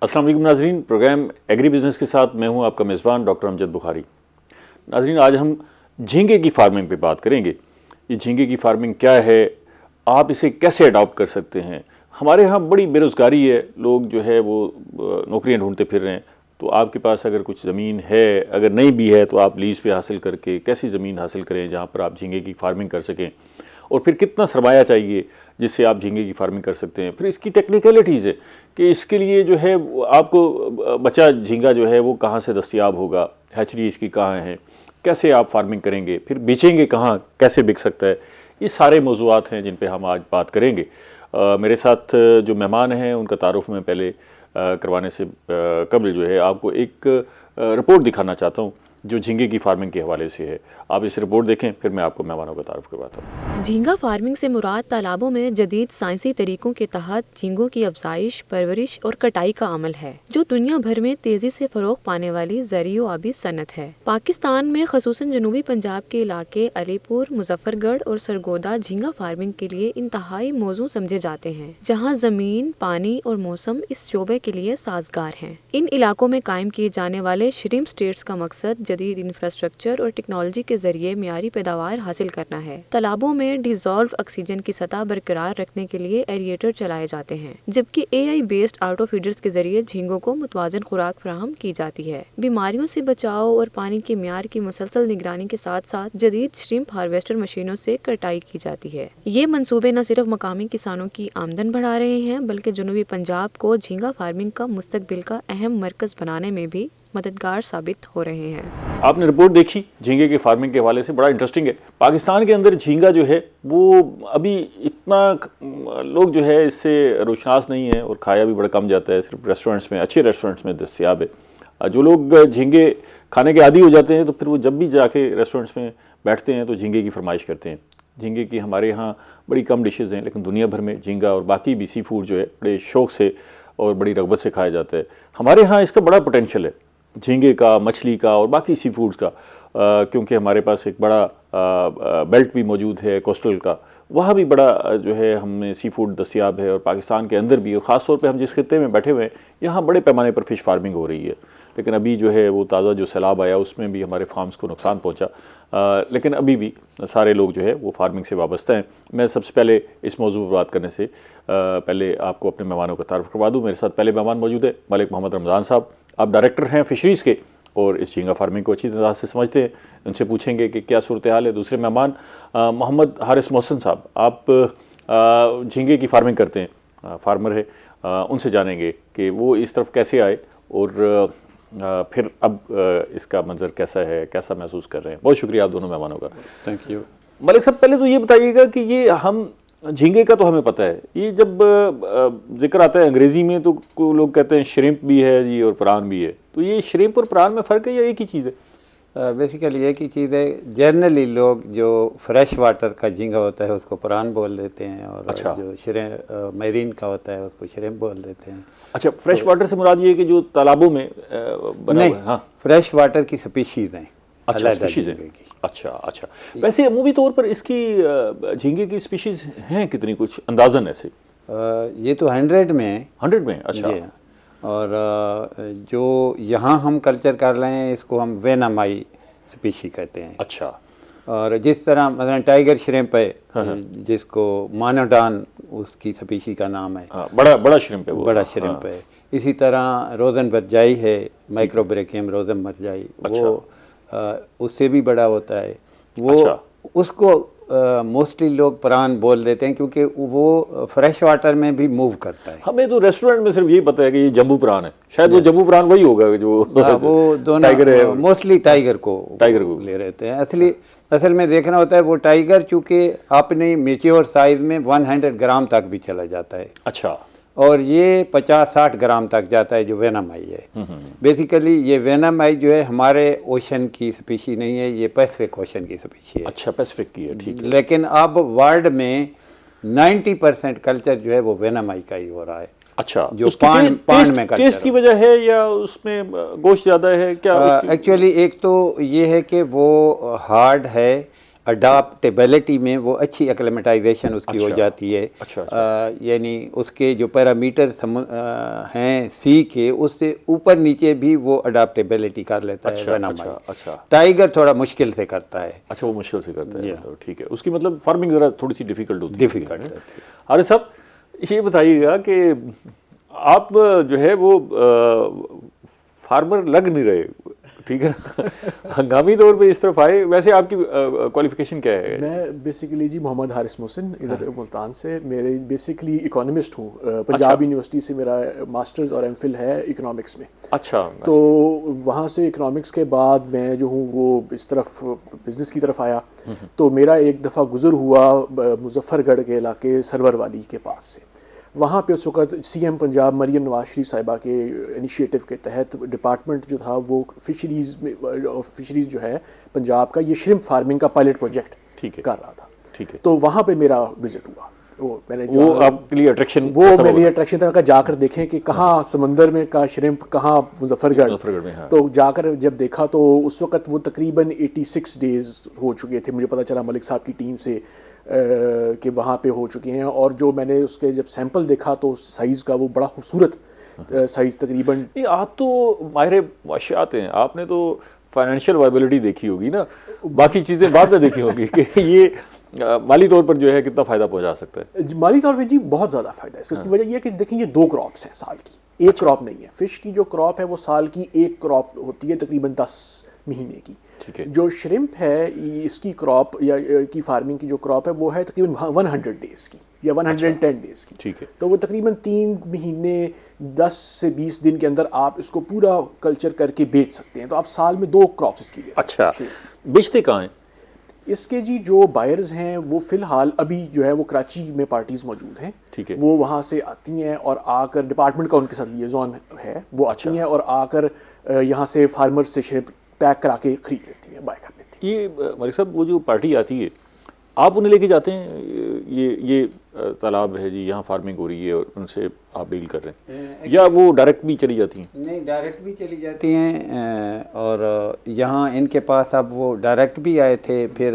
अस्सलाम वालेकुम नाज़रीन, प्रोग्राम एग्री बिज़नेस के साथ मैं हूं आपका मेज़बान डॉक्टर अमजद बुखारी। नाज़रीन, आज हम झींगे की फार्मिंग पे बात करेंगे। ये झींगे की फार्मिंग क्या है, आप इसे कैसे अडॉप्ट कर सकते हैं। हमारे यहाँ बड़ी बेरोज़गारी है, लोग जो है वो नौकरियाँ ढूंढते फिर रहे हैं। तो आपके पास अगर कुछ ज़मीन है, अगर नहीं भी है, तो आप लीज़ पे हासिल करके कैसी ज़मीन हासिल करें जहाँ पर आप झींगे की फार्मिंग कर सकें, और फिर कितना सरमाया चाहिए जिससे आप झींगे की फार्मिंग कर सकते हैं। फिर इसकी टेक्निकलिटीज़ है कि इसके लिए जो है आपको बचा झींगा जो है वो कहाँ से दस्तयाब होगा, हैचरी इसकी कहाँ है, कैसे आप फार्मिंग करेंगे, फिर बेचेंगे कहाँ, कैसे बिक सकता है। ये सारे मौज़ूआत हैं जिन पे हम आज बात करेंगे। मेरे साथ जो मेहमान हैं उनका तारुफ मैं पहले करवाने से कबल जो है आपको एक रिपोर्ट दिखाना चाहता हूँ जो झींगे की फार्मिंग के हवाले से है। आप इस रिपोर्ट देखें, फिर मैं आपको मेहमानों का तारुफ करवाता हूँ। झींगा फार्मिंग से मुराद तालाबों में जदीद साइंसी तरीकों के तहत झींगों की अफजाइश, परवरिश और कटाई का अमल है, जो दुनिया भर में तेजी से फरोग पाने वाली ज़रियो आबी सनत है। पाकिस्तान में खसूसन जनूबी पंजाब के इलाके अलीपुर, मुजफ्फरगढ़ और सरगोदा झींगा फार्मिंग के लिए इंतहाई मौजू समझे जाते हैं, जहाँ जमीन, पानी और मौसम इस शोबे के लिए साजगार हैं। इन इलाकों में कायम किए जाने वाले श्रिम्प स्टेट्स का मकसद जदीद इंफ्रास्ट्रक्चर और टेक्नोलॉजी के जरिए मियारी पैदावार हासिल करना है। तालाबों में डिसॉल्व ऑक्सीजन की सतह बरकरार रखने के लिए एरिएटर चलाए जाते हैं, जबकि AI बेस्ड आउटो फीडर्स के जरिए झींगों को मुतवाजन खुराक फराहम की जाती है। बीमारियों से बचाव और पानी के मियार की मुसलसल निगरानी के साथ साथ जदीद श्रिम्प हार्वेस्टर मशीनों से कटाई की जाती है। ये मंसूबे न सिर्फ मकामी किसानों की आमदन बढ़ा रहे हैं, बल्कि जनूबी पंजाब को झींगा फार्मिंग का मुस्तकबिल का अहम मरकज बनाने में भी मददगार साबित हो रहे हैं। आपने रिपोर्ट देखी झींगे की फार्मिंग के हवाले से, बड़ा इंटरेस्टिंग है। पाकिस्तान के अंदर झींगा जो है वो अभी इतना लोग जो है इससे रोशनास नहीं है और खाया भी बड़ा कम जाता है, सिर्फ रेस्टोरेंट्स में, अच्छे रेस्टोरेंट्स में दस्तयाब है। जो लोग झींगे खाने के आदी हो जाते हैं तो फिर वो जब भी जाके रेस्टोरेंट्स में बैठते हैं तो झींगे की फरमाइश करते हैं। झींगे की हमारे यहाँ बड़ी कम डिशेज़ हैं, लेकिन दुनिया भर में झींगा और बाकी भी सी फूड जो है बड़े शौक़ से और बड़ी रग़बत से खाया जाता है। हमारे यहाँ इसका बड़ा पोटेंशियल है, झींगे का, मछली का और बाकी सी फूड्स का, क्योंकि हमारे पास एक बड़ा बेल्ट भी मौजूद है कोस्टल का, वहाँ भी बड़ा जो है हमें सी फूड दस्तयाब है। और पाकिस्तान के अंदर भी, और ख़ास तौर पे हम जिस खित्ते में बैठे हुए हैं यहाँ बड़े पैमाने पर फ़िश फार्मिंग हो रही है। लेकिन अभी जो है वो ताज़ा जो सैलाब आया उसमें भी हमारे फार्म्स को नुकसान पहुँचा, लेकिन अभी भी सारे लोग जो है वो फार्मिंग से वाबस्ता हैं। मैं सबसे पहले इस मौजू पर बात करने से पहले आपको अपने मेहमानों का तारुफ करवा दूँ। मेरे साथ पहले मेहमान मौजूद है मलिक मोहम्मद रमज़ान साहब। आप डायरेक्टर हैं फ़िशरीज़ के और इस झींगा फार्मिंग को अच्छी तरह से समझते हैं, उनसे पूछेंगे कि क्या सूरत हाल है। दूसरे मेहमान मोहम्मद हारिस मोहसिन साहब, आप झींगे की फार्मिंग करते हैं, फार्मर है, उनसे जानेंगे कि वो इस तरफ कैसे आए और फिर अब इसका मंजर कैसा है, कैसा महसूस कर रहे हैं। बहुत शुक्रिया आप दोनों मेहमानों का। Thank you. मलिक साहब, पहले तो ये बताइएगा कि ये हम झींगे का तो हमें पता है, ये जब जिक्र आता है अंग्रेज़ी में तो लोग कहते हैं श्रिम्प भी है जी और प्रान भी है, तो ये श्रिम्प और प्रान में फ़र्क है या एक ही चीज़ है? बेसिकली एक ही चीज़ है। जनरली लोग जो फ्रेश वाटर का झींगा होता है उसको प्रान बोल देते हैं, और अच्छा। जो मैरीन का होता है उसको श्रिम्प बोल देते हैं। अच्छा, फ्रेश वाटर से मुराद ये है कि जो तालाबों में बना हुआ है? हाँ, फ्रेश वाटर की स्पीशीज़ हैं। अच्छा, स्पीशीज़ हैं। अच्छा अच्छा। वैसे अमूमी तौर पर इसकी झींगे की स्पीशीज़ हैं कितनी, कुछ अंदाज़न ऐसे? ये तो 100 में है। 100 में? अच्छा। और जो यहाँ हम कल्चर कर रहे हैं इसको हम वेनामाई स्पीशी कहते हैं। अच्छा। और जिस तरह मतलब टाइगर श्रिम्प है, जिसको मानोडान उसकी स्पीशी का नाम है। बड़ा श्रिम्प है वो। बड़ा श्रिम्प है। इसी तरह रोज़न बरजाई है, माइक्रोब्रेकियम रोज़न बरजाई, वो उससे भी बड़ा होता है वो। उसको मोस्टली लोग प्राण बोल देते हैं क्योंकि वो फ्रेश वाटर में भी मूव करता है। हमें तो रेस्टोरेंट में सिर्फ यही पता है कि ये जम्बू प्राण है, शायद वो जम्बू प्राण वही होगा जो वो दोनों टाइगर है, मोस्टली टाइगर को ले रहते हैं। असल में देखना होता है वो टाइगर चूँकि अपने मेच्योर साइज में 100 ग्राम तक भी चला जाता है। अच्छा। और ये 50-60 ग्राम तक जाता है जो वेनामाई है। बेसिकली ये वेनामाई जो है हमारे ओशन की स्पीशी नहीं है, ये पैसिफिक ओशन की स्पीशी है। अच्छा, पैसिफिक की है, ठीक है। लेकिन अब वर्ल्ड में 90% कल्चर जो है वो वेनामाई का ही हो रहा है। अच्छा, जो पान में कल्चर टेस्ट की वजह है या उसमें गोश्त ज़्यादा है क्या? एक्चुअली एक तो ये है कि वो हार्ड है, अडाप्टेबिलिटी में वो अच्छी एक्लेमेटाइजेशन उसकी हो जाती है। यानी उसके जो पैरामीटर हैं सी के, उससे ऊपर नीचे भी वो अडाप्टेबिलिटी कर लेता है वनामाई। टाइगर थोड़ा मुश्किल से करता है। अच्छा, वो मुश्किल से करता है, तो ठीक है। उसकी मतलब फार्मिंग ज़रा थोड़ी सी डिफिकल्ट होती है। अरे साहब, ये बताइएगा कि आप जो है वो फार्मर लग नहीं रहे, ठीक है ना, हंगामी तौर पे इस तरफ आए। वैसे आपकी क्वालिफिकेशन क्या है? मैं बेसिकली जी मोहम्मद हारिस मोहसिन, इधर मुल्तान से। मेरे बेसिकली इकोनॉमिस्ट हूँ। पंजाब यूनिवर्सिटी से मेरा मास्टर्स और एमफिल है इकोनॉमिक्स में। अच्छा। तो वहाँ से इकोनॉमिक्स के बाद मैं जो हूँ वो इस तरफ बिज़नेस की तरफ आया। तो मेरा एक दफ़ा गुज़र हुआ मुजफ्फरगढ़ के इलाके सरवर वाली के पास से। वहाँ पे उस वक्त सीएम पंजाब मरियम नवाज शरीफ साहिबा के इनिशिएटिव के तहत डिपार्टमेंट जो था वो फिशरीज़ जो है पंजाब का, ये श्रिम्प फार्मिंग का पायलट प्रोजेक्ट कर रहा था। ठीक है। तो वहाँ पे मेरा विजिट हुआ। वो आपके लिए अट्रैक्शन, वो मेरे लिए अट्रैक्शन था कि जाकर देखें कि कहाँ समंदर में का श्रिम्प, कहाँ मुजफ्फरगढ़ में। हाँ। तो जाकर जब देखा तो उस वक्त वो तकरीबन 86 डेज़ हो चुके थे। मुझे पता चला मलिक साहब की टीम से कि वहाँ पे हो चुके हैं। और जो मैंने उसके जब सैंपल देखा तो साइज़ का वो बड़ा खूबसूरत साइज़ तकरीबन। आप तो माहिर माशियात हैं, आपने तो फाइनेंशियल वायबिलिटी देखी होगी ना, बाकी चीज़ें बाद में देखी होगी कि ये माली तौर पर जो है कितना फ़ायदा पहुँचा सकता है। माली तौर पर जी बहुत ज़्यादा फ़ायदा है। इसकी वजह यह है कि देखेंगे 2 क्रॉप्स हैं साल की, एक क्रॉप नहीं है। फ़िश की जो क्रॉप है वो साल की एक क्रॉप होती है तकरीबन 10 महीने की। जो श्रिम्प है इसकी क्रॉप या की फार्मिंग की जो क्रॉप है वो है तकरीबन 100 डेज़ की या 110 डेज़ की। ठीक है। तो वो तकरीबन 3 महीने 10 से 20 दिन के अंदर आप इसको पूरा कल्चर करके बेच सकते हैं। तो आप साल में 2 क्रॉप्स इसकी ले सकते हैं। अच्छा, बेचते कहाँ हैं इसके जी? जो बायर्स हैं वो फ़िलहाल अभी जो है वो कराची में पार्टीज़ मौजूद हैं। ठीक है। वो वहाँ से आती हैं और आकर डिपार्टमेंट का उनके साथ लिएज़ॉन है, वो आती हैं और आकर यहाँ से फार्मर से श्रिम्प पैक करा के खरीद लेती हैं, बाय कर लेती हैं। ये मलिक साहब, वो जो पार्टी आती है आप उन्हें लेके जाते हैं, ये तालाब है जी, यहाँ फार्मिंग हो रही है, और उनसे आप डील कर रहे हैं, या वो डायरेक्ट भी चली जाती हैं? नहीं, डायरेक्ट भी चली जाती हैं। और यहाँ इनके पास अब वो डायरेक्ट भी आए थे। फिर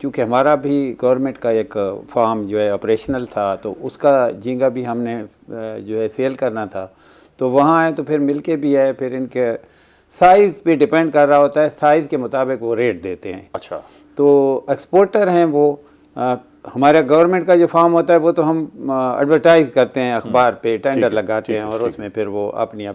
चूँकि हमारा भी गवर्नमेंट का एक फार्म जो है ऑपरेशनल था, तो उसका झींगा भी हमने जो है सेल करना था, तो वहाँ आए तो फिर मिलके भी आए। फिर इनके साइज़ पे डिपेंड कर रहा होता है, साइज़ के मुताबिक वो रेट देते हैं। अच्छा। तो एक्सपोर्टर हैं वो। हमारा गवर्नमेंट का जो फार्म होता है वो तो हम एडवर्टाइज करते हैं अखबार पे, टेंडर लगाते हैं और उसमें फिर वो अपनी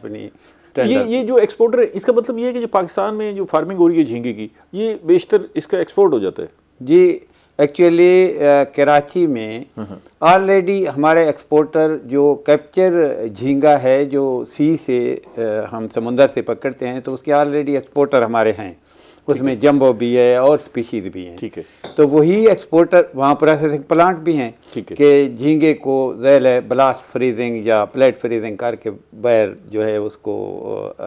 टेंडर। ये जो एक्सपोर्टर है, इसका मतलब ये है कि जो पाकिस्तान में जो फार्मिंग हो रही है झींगे की, ये बेशतर इसका एक्सपोर्ट हो जाता है? जी, एक्चुअली कराची में ऑलरेडी हमारे एक्सपोर्टर जो कैप्चर झींगा है जो सी से हम समुंदर से पकड़ते हैं, तो उसके ऑलरेडी एक्सपोर्टर हमारे हैं। उसमें जंबो भी है और स्पीशीज भी हैं। ठीक है। तो वही एक्सपोर्टर, वहाँ प्रोसेसिंग प्लांट भी हैं कि झींगे को ज़ैल है ब्लास्ट फ्रीजिंग या प्लेट फ्रीजिंग करके बाहर जो है उसको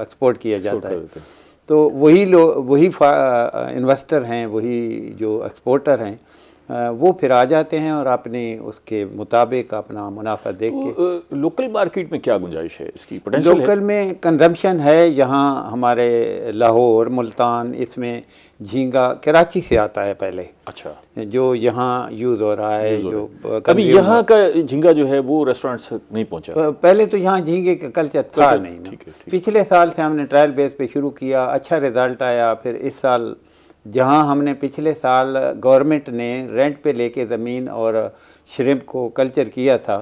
एक्सपोर्ट किया जाता है। तो वही लोग, वही इन्वेस्टर हैं, वही जो एक्सपोर्टर हैं, वो फिर आ जाते हैं और अपने उसके मुताबिक अपना मुनाफा देख के। लोकल मार्केट में क्या गुंजाइश है इसकी, पोटेंशियल है? लोकल में कंजम्पशन है। यहाँ हमारे लाहौर, मुल्तान, इसमें झींगा कराची से आता है पहले। अच्छा। जो यहाँ यूज़ हो रहा है, जो अभी यहाँ का झींगा जो है वो रेस्टोरेंट से नहीं पहुँचा। पहले तो यहाँ झींगे का कल्चर था नहीं। पिछले साल से हमने ट्रायल बेस पे शुरू किया, अच्छा रिजल्ट आया। फिर इस साल जहाँ हमने पिछले साल गवर्नमेंट ने रेंट पे लेके ज़मीन और श्रिम्प को कल्चर किया था,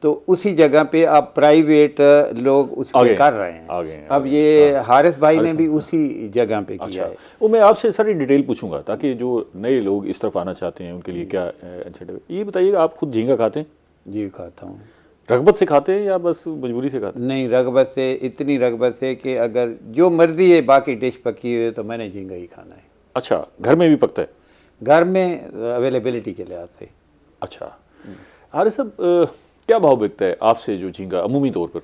तो उसी जगह पे अब प्राइवेट लोग उसमें कर रहे हैं। अब ये हारिस भाई ने भी उसी जगह पे किया है। वो मैं आपसे सारी डिटेल पूछूंगा ताकि जो नए लोग इस तरफ आना चाहते हैं उनके लिए क्या इंसेंटिव। ये बताइएगा, आप खुद झींगा खाते हैं? जी, खाता हूँ। रगबत से खाते हैं या बस मजबूरी से खाते हैं? नहीं, रगबत से, इतनी रगबत से कि अगर जो मर्जी है बाकी डिश पकी हुई है तो मैंने झींगा ही खाना है। अच्छा, घर में भी पकता है? घर में अवेलेबिलिटी के लिहाज से। अच्छा। हारिस साहब, क्या भाव बिकता है आपसे जो झींगा अमूमी तौर पर?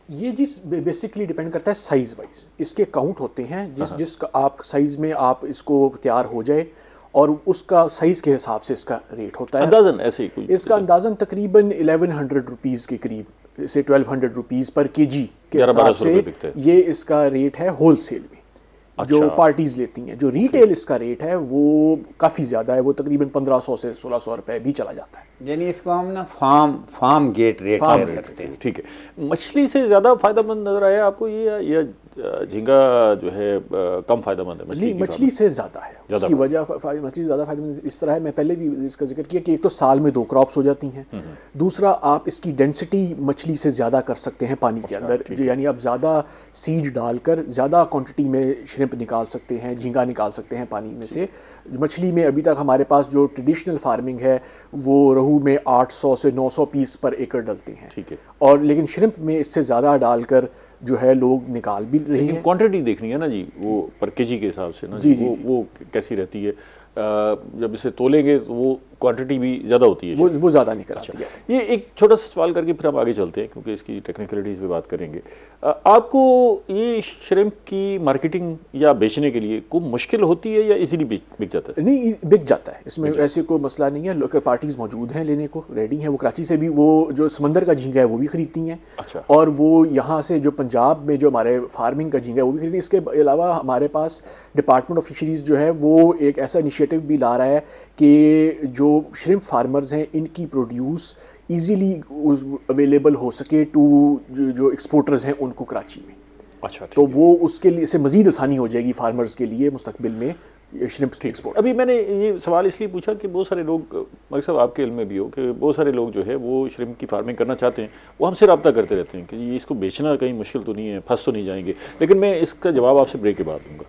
ये जी बेसिकली डिपेंड करता है साइज़ वाइज। इसके काउंट होते हैं, जिसका आप साइज़ में आप इसको तैयार हो जाए और उसका साइज़ के हिसाब से इसका रेट होता है। अंदाज़न ऐसे ही कोई? इसका अंदाज़न तकरीबन 1100 रुपीज़ के करीब से 1200 रुपीज़ पर केजी के हिसाब से ये इसका रेट है होल सेल में। जो पार्टीज लेती हैं। जो रिटेल इसका रेट है वो काफ़ी ज़्यादा है, वो तकरीबन 1500 से 1600 रुपए भी चला जाता है। यानी इसको हम ना फार्म गेट रेट फार्म कह रेट सकते हैं। ठीक है। मछली से ज़्यादा फायदेमंद नजर आया आपको ये, या झींगा जो है कम फायदेमंद है? नहीं, मछली से ज़्यादा है। उसकी वजह मछली ज़्यादा फायदेमंद इस तरह है, मैं पहले भी इसका जिक्र किया कि एक तो साल में 2 क्रॉप्स हो जाती हैं, दूसरा आप इसकी डेंसिटी मछली से ज़्यादा कर सकते हैं पानी के अंदर, यानी आप ज़्यादा सीड डालकर ज़्यादा क्वांटिटी में श्रिम्प निकाल सकते हैं, झींगा निकाल सकते हैं पानी में से। मछली में अभी तक हमारे पास जो ट्रेडिशनल फार्मिंग है वो रोहू में 800 से 900 पीस पर एकड़ डलते हैं। ठीक है। और लेकिन श्रिम्प में इससे ज़्यादा डालकर जो है लोग निकाल भी रहे हैं। क्वांटिटी देखनी है ना जी, वो पर केजी के हिसाब से ना जी, वो कैसी रहती है? जब इसे तोलेंगे तो वो क्वांटिटी भी ज़्यादा होती है, वो ज़्यादा निकल आती है। ये एक छोटा सा सवाल करके फिर हम आगे चलते हैं, क्योंकि इसकी टेक्निकलिटीज़ पे बात करेंगे। आपको ये श्रिम्प की मार्केटिंग या बेचने के लिए कोई मुश्किल होती है या इजीली बिक जाता है? नहीं, बिक जाता है, इसमें ऐसे कोई मसला नहीं है। लोकल पार्टीज मौजूद हैं लेने को, रेडी हैं। वो कराची से भी वो जो समंदर का झींगा है वो भी खरीदती हैं। अच्छा। और वो यहाँ से जो पंजाब में जो हमारे फार्मिंग का झींगा है वो भी खरीदती है। इसके अलावा हमारे पास डिपार्टमेंट ऑफ फिशरीज जो है वो एक ऐसा इनिशिएटिव भी ला रहा है कि जो श्रिम्प फार्मर्स हैं इनकी प्रोड्यूस ईजीली अवेलेबल हो सके टू जो एक्सपोर्टर्स हैं उनको कराची में। अच्छा। तो वो उसके लिए से मज़ीद आसानी हो जाएगी फार्मर्स के लिए मुस्तकबिल में श्रिम्प की एक्सपोर्ट। अभी मैंने ये सवाल इसलिए पूछा कि बहुत सारे लोग, मलिक साहब आपके इल्म में भी हो कि बहुत सारे लोग जो है वो श्रिम्प की फार्मिंग करना चाहते हैं, वो हमसे रब्ता करते रहते हैं कि ये इसको बेचना कहीं मुश्किल तो नहीं है, फंस तो नहीं जाएंगे। लेकिन मैं इसका जवाब आपसे ब्रेक के बाद दूंगा।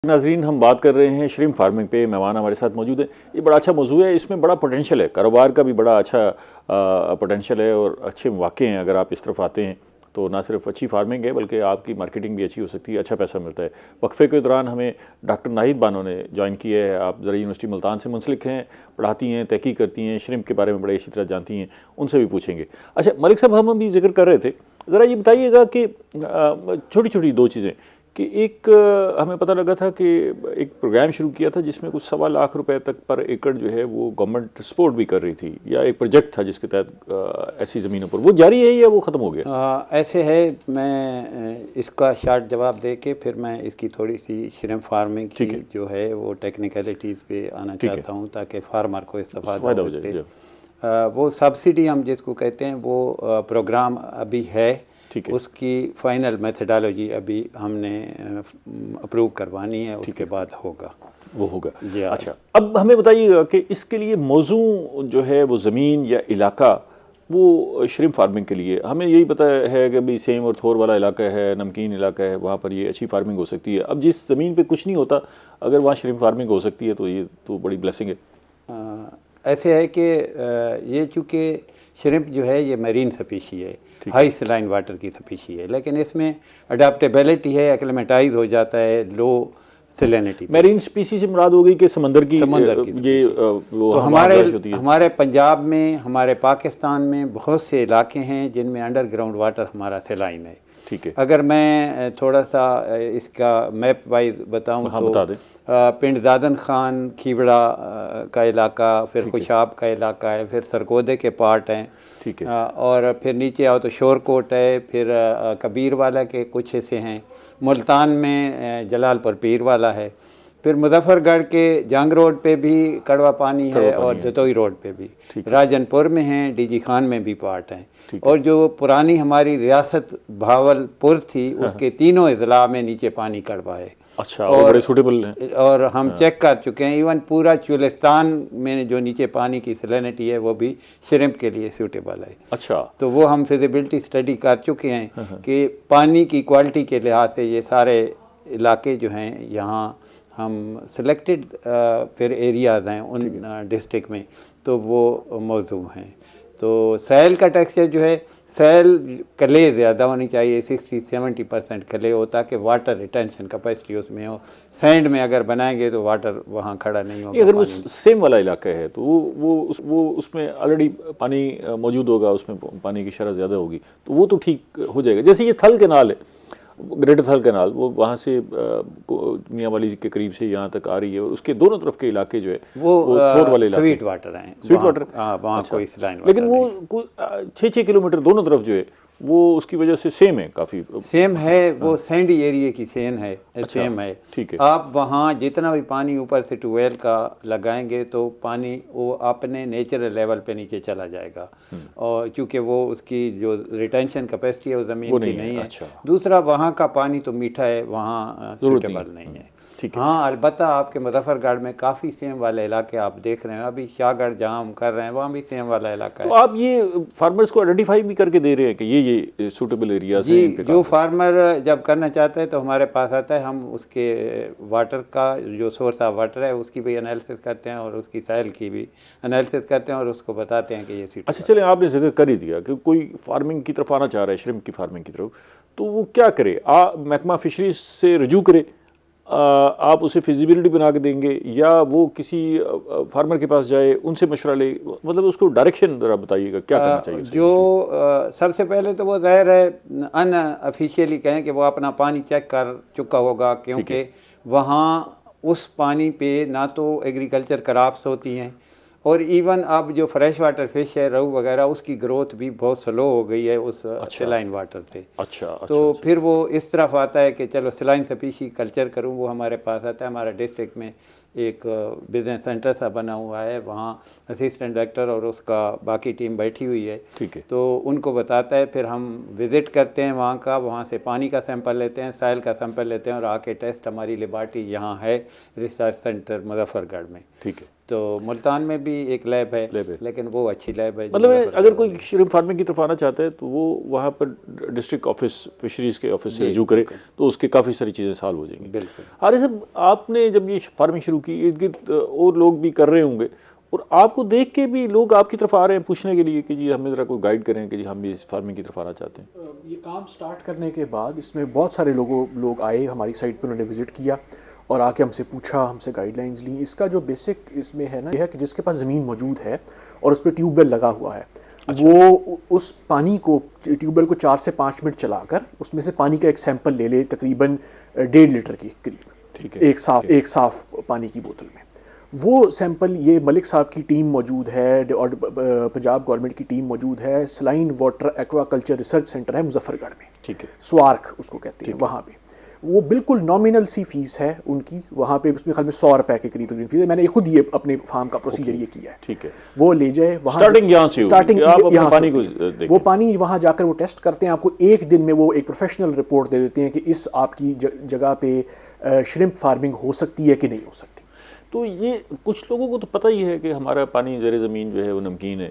नाजरीन, हम बात कर रहे हैं श्रिम्प फार्मिंग पे। मेहमान हमारे साथ मौजूद है। ये बड़ा अच्छा मौजूद है, इसमें बड़ा पोटेंशियल है, कारोबार का भी बड़ा अच्छा पोटेंशियल है और अच्छे मौके हैं। अगर आप इस तरफ आते हैं तो ना सिर्फ अच्छी फार्मिंग है बल्कि आपकी मार्केटिंग भी अच्छी हो सकती है, अच्छा पैसा मिलता है। वक्फे के दौरान हमें डॉक्टर नाहिद बानो ने ज्वाइन किया है। आप ज़रा यूनिवर्सिटी मुल्तान से मुंसलिक हैं, पढ़ाती हैं, तहकीक करती हैं, श्रिम्प के बारे में बड़े अच्छी तरह जानती हैं, उनसे भी पूछेंगे। अच्छा मलिक साहब, हम अभी जिक्र कर रहे थे, ज़रा ये बताइएगा कि छोटी छोटी 2 चीज़ें कि एक हमें पता लगा था कि एक प्रोग्राम शुरू किया था जिसमें कुछ 1.25 लाख रुपए तक पर एकड़ जो है वो गवर्नमेंट सपोर्ट भी कर रही थी, या एक प्रोजेक्ट था जिसके तहत ऐसी ज़मीनों पर वो जारी है या वो ख़त्म हो गया? ऐसे है, मैं इसका शार्ट जवाब दे के फिर मैं इसकी थोड़ी सी श्रिम्प फार्मिंग की जो है वो टेक्निकलिटीज़ पे आना चाहता हूँ ताकि फार्मर को इस्तेफादा हो जाए। वो सब्सिडी हम जिसको कहते हैं वो प्रोग्राम अभी है, उसकी फाइनल मेथडोलॉजी अभी हमने अप्रूव करवानी है, उसके बाद होगा वो होगा। अच्छा, अब हमें बताइएगा कि इसके लिए मौजू जो है वो ज़मीन या इलाका वो श्रिम्प फार्मिंग के लिए, हमें यही पता है कि भाई सेम और थोर वाला इलाका है, नमकीन इलाका है, वहाँ पर ये अच्छी फार्मिंग हो सकती है। अब जिस ज़मीन पे कुछ नहीं होता अगर वहाँ श्रिम्प फार्मिंग हो सकती है तो ये तो बड़ी ब्लेसिंग है। ऐसे है कि ये चूँकि श्रिम्प जो है ये मरीन स्पीशी है, हाई सलाइन वाटर की स्पीशी है, लेकिन इसमें अडाप्टेबिलिटी है, एक्लेमेटाइज हो जाता है लो सैलिनिटी। मरीन स्पीशी से मुराद हो गई कि समंदर की ये तो हमारे पंजाब में, हमारे पाकिस्तान में बहुत से इलाके हैं जिनमें अंडरग्राउंड वाटर हमारा सैलाइन है। ठीक है। अगर मैं थोड़ा सा इसका मैप वाइज बताऊं तो बता दें। पिंड दादन खान, खीवड़ा का इलाका, फिर खुशाब का इलाका है, फिर सरगोदे के पार्ट हैं। ठीक है। और फिर नीचे आओ तो शोरकोट है, फिर कबीर वाला के कुछ हिस्से हैं, मुल्तान में जलालपुर पीर वाला है, फिर मुजफ्फरगढ़ के जंग रोड पे भी कड़वा पानी है और जतोई रोड पे भी, राजनपुर में हैं, डीजी खान में भी पार्ट हैं। और जो पुरानी हमारी रियासत भावलपुर थी उसके तीनों अजला में नीचे पानी कड़वा है। अच्छा, और बड़े सूटेबल हैं। और हम चेक कर चुके हैं, इवन पूरा चुलिस्तान में जो नीचे पानी की सैलिनिटी है वो भी श्रिम्प के लिए सूटेबल है। अच्छा, तो वो हम फिजिबिलिटी स्टडी कर चुके हैं कि पानी की क्वालिटी के लिहाज से ये सारे इलाके जो हैं यहाँ हम सिलेक्टेड फिर एरियाज़ हैं उन डिस्ट्रिक्ट में, तो वो मौजू हैं। तो सैल का टेक्सचर जो है, सैल कले ज़्यादा होनी चाहिए, 60-70% कले हो ताकि वाटर रिटेंशन कैपेसिटी उसमें हो। सैंड में अगर बनाएंगे तो वाटर वहाँ खड़ा नहीं होगा। अगर वो सेम वाला इलाका है तो वो उसमें ऑलरेडी पानी मौजूद होगा, उसमें पानी की शरह ज़्यादा होगी, तो वो तो ठीक हो जाएगा। जैसे ये थल कैनाल है, ग्रेटर थल कैनाल, वो वहाँ से मियाँ वाली के करीब से यहाँ तक आ रही है और उसके दोनों तरफ के इलाके जो है वो थोर वाले इलाके स्वीट वाटर हैं, स्वीट वाटर, वहाँ कोई सलाइन वाटर लेकिन वो 6-6 किलोमीटर दोनों तरफ जो है वो उसकी वजह से सेम है, काफ़ी सेम है, वो सैंडी एरिया की सेम है। सेम है, ठीक है। आप वहाँ जितना भी पानी ऊपर से ट्यूबवेल का लगाएंगे तो पानी वो अपने नेचुरल लेवल पे नीचे चला जाएगा, और चूँकि वो उसकी जो रिटेंशन कैपेसिटी है वो ज़मीन की नहीं है। अच्छा। दूसरा, वहाँ का पानी तो मीठा है, वहाँ सूटेबल नहीं है। हाँ, अलबत्ता आपके मुजफ्फरगढ़ में काफ़ी सेम वाले इलाके आप देख रहे हैं, अभी शाहगढ़ जहाँ हम कर रहे हैं वहाँ भी सेम वाला इलाका है। तो आप ये फार्मर्स को आइडेंटिफाई भी करके दे रहे हैं कि ये सूटेबल एरियाज हैं? जी, जो फार्मर जब करना चाहता है तो हमारे पास आता है, हम उसके वाटर का जो सोर्स ऑफ वाटर है उसकी भी एनालिसिस करते हैं और उसकी साइल की भी एनालिसिस करते हैं और उसको बताते हैं कि ये सीट। अच्छा, चलें, आपने जिक्र कर ही दिया कि कोई फार्मिंग की तरफ आना चाह रहा है, श्रिम्प की फार्मिंग की तरफ, तो वो क्या करे? महकमा फिशरीज से रजू करे, आप उसे फिजिबिलिटी बना के देंगे, या वो किसी फार्मर के पास जाए, उनसे मशवरा ले, मतलब उसको डायरेक्शन ज़रा बताइएगा क्या करना चाहिए? जो सबसे पहले तो वो ज़ाहिर है अनऑफिशियली कहें कि वो अपना पानी चेक कर चुका होगा, क्योंकि वहाँ उस पानी पे ना तो एग्रीकल्चर क्रॉप्स होती हैं, और इवन अब जो फ्रेश वाटर फिश है, रहू वगैरह, उसकी ग्रोथ भी बहुत स्लो हो गई है उस सलाइन वाटर से। तो फिर वो इस तरफ आता है कि चलो सलाइन स्पीशी कल्चर करूँ, वो हमारे पास आता है। हमारा डिस्ट्रिक्ट में एक बिजनेस सेंटर सा बना हुआ है, वहाँ असिस्टेंट डायरेक्टर और उसका बाकी टीम बैठी हुई है। ठीक है। तो उनको बताता है, फिर हम विज़िट करते हैं वहाँ का, वहाँ से पानी का सैंपल लेते हैं, साइल का सैंपल लेते हैं, और आके टेस्ट हमारी लेबॉरेटरी यहाँ है रिसर्च सेंटर मुजफ्फरगढ़ में। ठीक है। तो मुल्तान में भी एक लैब है, लेकिन वो अच्छी लैब है। मतलब अगर कोई श्रिम्प फार्मिंग की तरफ आना चाहता है तो वो वहाँ पर डिस्ट्रिक्ट ऑफिस फिशरीज़ के ऑफिस से रजू करे तो उसके काफ़ी सारी चीज़ें सॉल्व हो जाएंगी। बिल्कुल। अरे साहब, आपने जब ये फार्मिंग शुरू की, इर्द गिर्द और लोग भी कर रहे होंगे, और आपको देख के भी लोग आपकी तरफ आ रहे हैं पूछने के लिए कि जी हमें ज़रा कोई गाइड करें कि जी हम भी इस फार्मिंग की तरफ आना चाहते हैं? ये काम स्टार्ट करने के बाद इसमें बहुत सारे लोग आए हमारी साइट पर, उन्होंने विज़िट किया और आके हमसे पूछा, हमसे गाइडलाइंस ली। इसका जो बेसिक इसमें है ना, यह है कि जिसके पास ज़मीन मौजूद है और उस पर ट्यूबवेल लगा हुआ है, वो उस पानी को, ट्यूबवेल को 4 से 5 मिनट चलाकर उसमें से पानी का एक सैंपल ले ले, तकरीबन 1.5 लीटर के करीब। ठीक है। एक साफ पानी की बोतल में वो सैंपल, ये मलिक साहब की टीम मौजूद है और पंजाब गवर्नमेंट की टीम मौजूद है, saline water aquaculture research centre है मुजफ्फरगढ़ में। ठीक है। स्वार्क उसको कहते हैं। वहाँ पे वो बिल्कुल नॉमिनल सी फीस है उनकी, वहाँ पे उसमें ख्याल में 100 रुपए के करीब फीस है। मैंने खुद ये अपने फार्म का प्रोसीजर ये किया है। ठीक है। वो ले जाए वहाँ, स्टार्टिंग यहाँ से, स्टार्टिंग यहाँ पानी को वो पानी वहाँ जाकर वो टेस्ट करते हैं, आपको एक दिन में वो एक प्रोफेशनल रिपोर्ट दे देते हैं कि इस आपकी जगह पे श्रिम्प फार्मिंग हो सकती है कि नहीं हो सकती। तो ये कुछ लोगों को तो पता ही है कि हमारा पानी ज़ेरे ज़मीन जो है वो नमकीन है,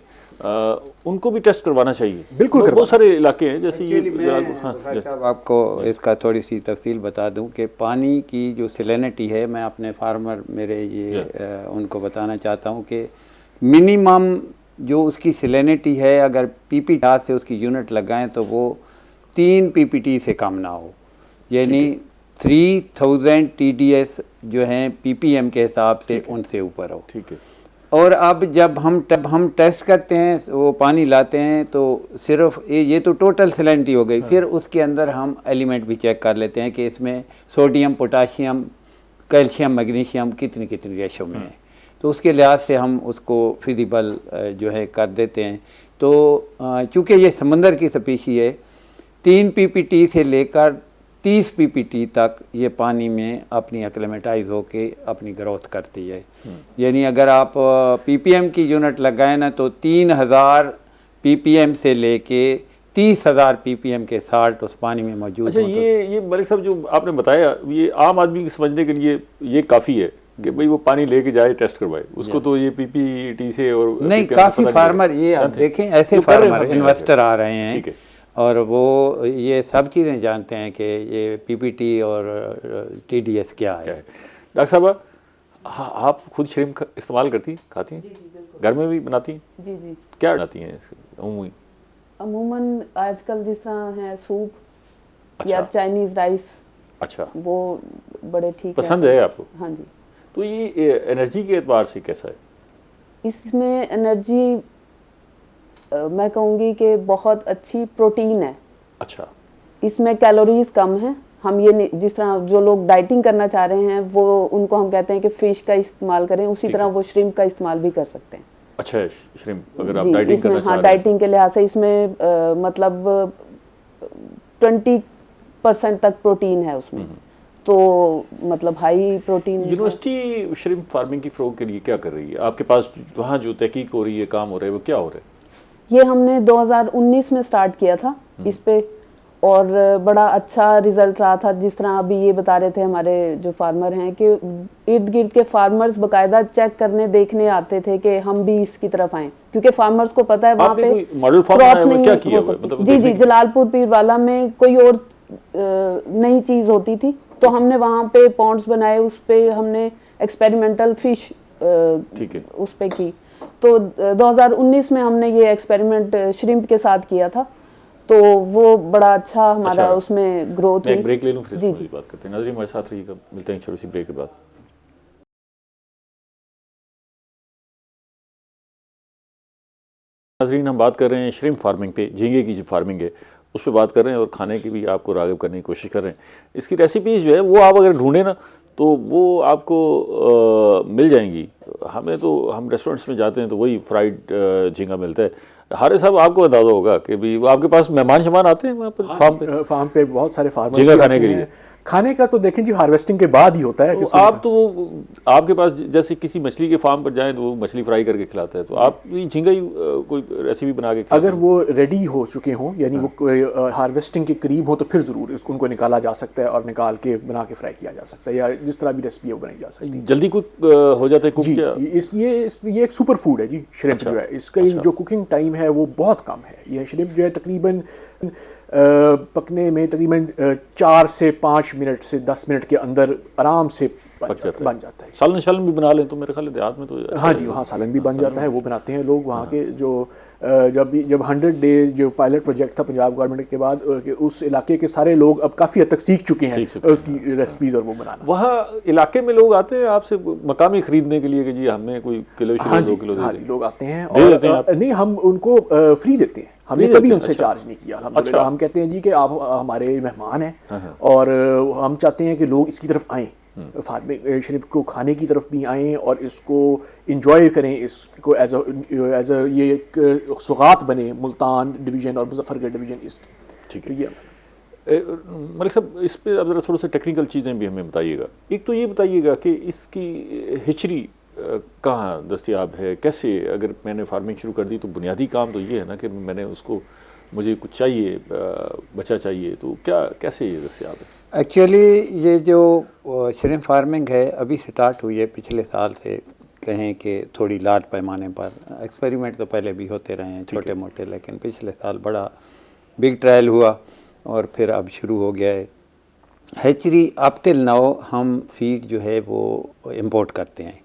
उनको भी टेस्ट करवाना चाहिए। बिल्कुल। बहुत सारे इलाके हैं जैसे ये। साहब आपको इसका थोड़ी सी तफसील बता दूं कि पानी की जो सैलिनिटी है, मैं अपने फार्मर मेरे ये उनको बताना चाहता हूं कि मिनिमम जो उसकी सैलिनिटी है, अगर पीपी से उसकी यूनिट लगाएं तो वो 3 पीपीटी से कम ना हो, यानी 3000 TDS जो हैं पीपीएम के हिसाब से उनसे ऊपर हो। ठीक है। और अब जब हम टेस्ट करते हैं, वो पानी लाते हैं, तो सिर्फ ये तो टोटल सैलिनिटी हो गई। फिर उसके अंदर हम एलिमेंट भी चेक कर लेते हैं कि इसमें सोडियम, पोटाशियम, कैल्शियम, मैग्नीशियम कितनी रेशो में है, तो उसके लिहाज से हम उसको फिजिबल जो है कर देते हैं। तो चूँकि ये समंदर की स्पीशी है, 3 PPT से लेकर 30 PPT तक ये पानी में अपनी एक्लेमेटाइज होके अपनी ग्रोथ करती है। यानी अगर आप PPM की यूनिट लगाएं ना, तो 3000 PPM से लेके 30,000 PPM के साल्ट उस पानी में मौजूद। अच्छा, ये मलिक साहब जो आपने बताया, ये आम आदमी समझने के लिए ये काफ़ी है कि भाई वो पानी लेके जाए, टेस्ट करवाए, उसको तो ये PPT से और नहीं, काफ़ी फार्मर ये आप देखें ऐसे फार्मर इन्वेस्टर आ रहे हैं और वो ये सब चीज़ें जानते हैं कि ये PPT और TDS क्या है। डॉक्टर साहब, हाँ, आप खुद श्रिम्प इस्तेमाल करती खाती हैं? घर में भी बनाती हैं? जी जी। क्या बनाती हैं अमूमन आजकल जिस तरह है सूप। अच्छा। या चाइनीज़ राइस। अच्छा। वो बड़े ठीक पसंद है आपको? हाँ जी। तो ये एनर्जी के एतबार से कैसा है? इसमें एनर्जी मैं कहूँगी कि बहुत अच्छी प्रोटीन है। अच्छा। इसमें कैलोरीज कम है। हम ये जिस तरह जो लोग डाइटिंग करना चाह रहे हैं वो उनको हम कहते हैं कि फ़िश का इस्तेमाल करें, उसी तरह वो श्रिम्प का इस्तेमाल भी कर सकते हैं। अच्छा, श्रिम्प अगर आप डाइटिंग करना चाह रहे हैं। हाँ, डाइटिंग के लिहाज से इसमें मतलब 20% तक प्रोटीन है उसमें, तो मतलब high protein. University shrimp farming की फ़रोग के लिए क्या कर रही है? आपके पास वहाँ जो तहकीक हो रही है, काम हो रहा है, वो क्या हो रहा है? ये हमने 2019 में स्टार्ट किया था इस पे, और बड़ा अच्छा रिजल्ट रहा था। जिस तरह अभी ये बता रहे थे हमारे जो फार्मर हैं कि इर्द गिर्द के फार्मर्स बकायदा चेक करने देखने आते थे कि हम भी इसकी तरफ आए, क्योंकि फार्मर्स को पता है वहाँ आपने पे कोई मॉडल फार्म क्रॉप्स बनाया हुआ है? नहीं क्या किया हो हुआ है? सकती। मतलब जी जी, देखने के- जलालपुर पीरवाला में कोई और नई चीज होती थी, तो हमने वहाँ पे पॉन्ड्स बनाए, उस पे हमने एक्सपेरिमेंटल फिश ठीक है। उस पे की। तो 2019 में हमने ये एक्सपेरिमेंट श्रिम्प के साथ किया था, तो वो बड़ा अच्छा हमारा अच्छा। उसमें ग्रोथ मैं हुई। एक ब्रेक ले लूँ, फिर जी इसको जी। बात करते हैं। नाज़रीन हमारे साथ रहिएगा, मिलते हैं एक छोटी सी ब्रेक के बाद। नाज़रीन हम बात कर रहे हैं श्रिम्प फार्मिंग पे, झींगे की जो फार्मिंग है उस पर बात कर रहे हैं, और खाने की भी आपको राग़िब करने की कोशिश कर रहे हैं। इसकी रेसिपीज़ जो है वो आप अगर ढूंढें ना तो वो आपको मिल जाएंगी। हमें तो हम रेस्टोरेंट्स में जाते हैं तो वही फ्राइड झींगा मिलता है। हारे साहब आपको अंदाज़ा होगा कि भी आपके पास मेहमान शमान आते हैं वहाँ पर फार्म पे बहुत सारे फार्मर झींगा खाने के लिए। खाने का तो देखें जी हार्वेस्टिंग के बाद ही होता है। तो आप तो आपके पास जैसे किसी मछली के फार्म पर जाएं तो वो मछली फ्राई करके खिलाता है, तो आप ये झींगा ही कोई रेसिपी बना के अगर वो रेडी हो चुके हों, यानी वो हार्वेस्टिंग के करीब हो, तो फिर ज़रूर उनको निकाला जा सकता है और निकाल के बना के फ्राई किया जा सकता है, या जिस तरह भी रेसिपी है वो बनाई जा सकती है। जल्दी कुक हो जाता है? कुक जी, क्या? ये एक सुपर फूड है जी श्रिम्प जो है। इसका जो कुकिंग टाइम है वो बहुत कम है। ये श्रिम्प जो है तकरीबन पकने में तकरीबन 4 से 5 मिनट से 10 मिनट के अंदर आराम से बन जाता है। सालन शालन भी बना लें तो मेरे ख्याल है देहात में तो हाँ जी, वहाँ सालन भी बन जाता है, वो बनाते हैं लोग वहाँ के। जो जब 100 डेज जो पायलट प्रोजेक्ट था पंजाब गवर्नमेंट के बाद, उस इलाके के सारे लोग अब काफ़ी हद तक सीख चुके हैं उसकी रेसिपीज़ और वो बनाना। वहाँ इलाके में लोग आते हैं आपसे मकामी खरीदने के लिए कि जी हमें कोई किलो 2 किलो दे दें? लोग आते हैं और नहीं, हम उनको फ्री देते हैं। हमने कभी उनसे चार्ज नहीं किया अल्हम्दुलिल्लाह। हम कहते हैं जी कि आप हमारे मेहमान हैं और हम चाहते हैं कि लोग इसकी तरफ आएँ, फार्मिंग श्रिम्प को खाने की तरफ भी आएँ और इसको इंजॉय करें, इसको एज अ ये एक सौगात बने मुल्तान डिवीज़न और मुजफ्फरगढ़ डिवीज़न इस। ठीक है। मलिक साहब इस पे अब ज़रा थोड़ा सा टेक्निकल चीज़ें भी हमें बताइएगा। एक तो ये बताइएगा कि इसकी हिचरी कहाँ दस्तयाब है, कैसे? अगर मैंने फार्मिंग शुरू कर दी तो बुनियादी काम तो ये है ना कि मैंने उसको, मुझे कुछ चाहिए, बच्चा चाहिए, तो क्या कैसे ये दस्तयाब है? एक्चुअली ये जो श्रिम्प फार्मिंग है अभी स्टार्ट हुई है पिछले साल से, कहें कि थोड़ी लार्ज पैमाने पर। एक्सपेरिमेंट तो पहले भी होते रहे हैं छोटे मोटे, लेकिन पिछले साल बड़ा बिग ट्रायल हुआ और फिर अब शुरू हो गया है। हैचरी अप टिल नाउ हम सीड जो है वो इंपोर्ट करते हैं,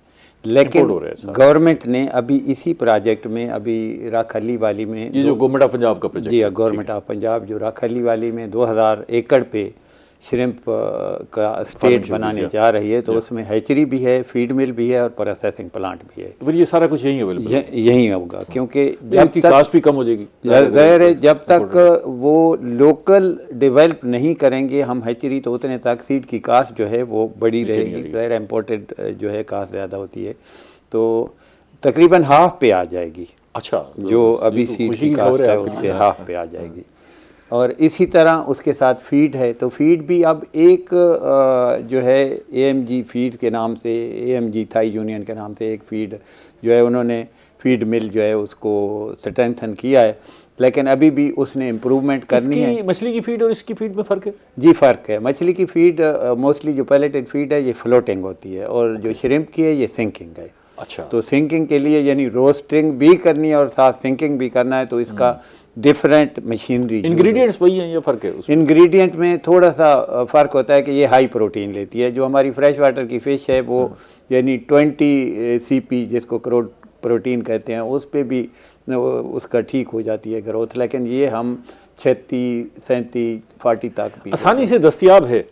लेकिन गवर्नमेंट ने अभी इसी प्रोजेक्ट में, अभी राखली वाली में, ये जो गवर्नमेंट ऑफ पंजाब का प्रोजेक्ट, जी गवर्नमेंट ऑफ पंजाब जो राखली वाली में 2000 एकड़ पे श्रिम्प का स्टेट बनाने जा रही है, तो उसमें हैचरी भी है, फीड मिल भी है और प्रोसेसिंग प्लांट भी है। तो फिर ये सारा कुछ यहीं अवेलेबल है? यहीं होगा, क्योंकि जब तक कास्ट भी कम हो जाएगी, ज़ाहिर है जब तक वो लोकल डेवलप नहीं करेंगे हम हैचरी, तो उतने तक सीड की कास्ट जो है वो बड़ी रहेगी। ज़ाहिर है इम्पोर्टेड जो है कास्ट ज़्यादा होती है, तो तकरीबन हाफ पे आ जाएगी। अच्छा, जो अभी सीड की कास्ट है उससे हाफ पे आ जाएगी। और इसी तरह उसके साथ फीड है, तो फीड भी अब एक जो है AMG फीड के नाम से, AMG थाई यूनियन के नाम से एक फीड जो है उन्होंने फीड मिल जो है उसको स्ट्रेंथन किया है, लेकिन अभी भी उसने इम्प्रूवमेंट करनी है। मछली की फीड और इसकी फीड में फ़र्क है? जी फ़र्क है। मछली की फीड मोस्टली जो पैलेटेड फीड है ये फ्लोटिंग होती है, और जो श्रिम्प की है ये सिंकिंग है। अच्छा, तो सिंकिंग के लिए यानी रोस्टिंग भी करनी है और साथ सिंकिंग भी करना है, तो इसका डिफरेंट मशीनरी। इंग्रेडिएंट्स वही हैं या फ़र्क है उसमें? इंग्रेडिएंट में थोड़ा सा फ़र्क होता है कि ये हाई प्रोटीन लेती है। जो हमारी फ्रेश वाटर की फ़िश है वो यानी 20 CP जिसको प्रोटीन कहते हैं, उस पे भी उसका ठीक हो जाती है ग्रोथ, लेकिन ये हम 36, 37, 40 तक भी आसानी से दस्तियाब है।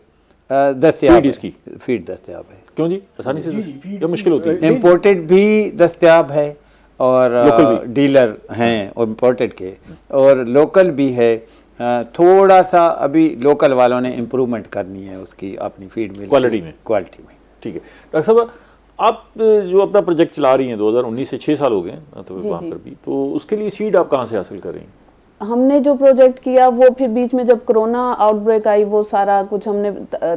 दस्तियाब इसकी फीड दस्तियाब है। क्यों जी? आसानी से या मुश्किल होती है? इम्पोर्टेड भी दस्तियाब है और डीलर हैं और इम्पोर्टेड के, और लोकल भी है। थोड़ा सा अभी लोकल वालों ने इम्प्रूवमेंट करनी है उसकी अपनी फीड में, क्वालिटी में। ठीक है डॉक्टर साहब, आप जो अपना प्रोजेक्ट चला रही हैं 2019 से 6 साल हो गए हैं तो वहाँ पर भी, तो उसके लिए सीड आप कहाँ से हासिल कर रही हैं? हमने जो प्रोजेक्ट किया वो फिर बीच में जब कोरोना आउटब्रेक आई वो सारा कुछ हमने